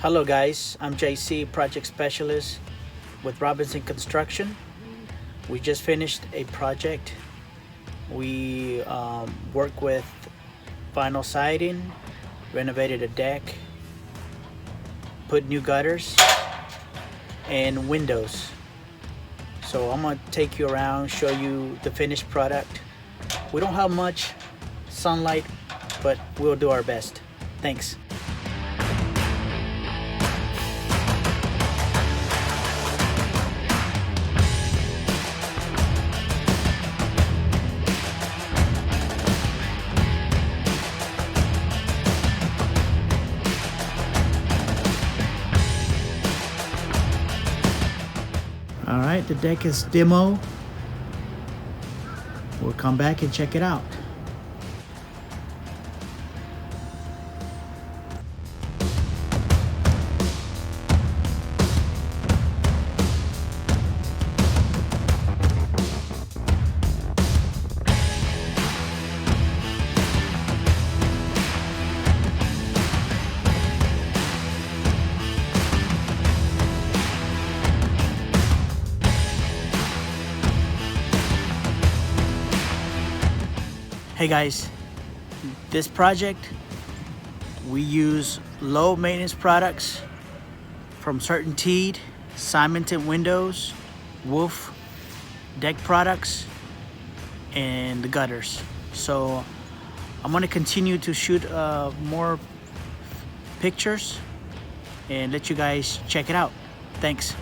Hello guys, I'm JC, project specialist with Robinson Construction. We just finished a project. We worked with vinyl siding, renovated a deck, put new gutters and windows. So I'm gonna take you around, show you the finished product. We don't have much sunlight, but we'll do our best. Thanks. All right, the deck is demo. We'll come back and check it out. Hey guys, this project, we use low maintenance products from CertainTeed, cemented windows, Wolf deck products, and the gutters. So I'm gonna continue to shoot more pictures and let you guys check it out. Thanks.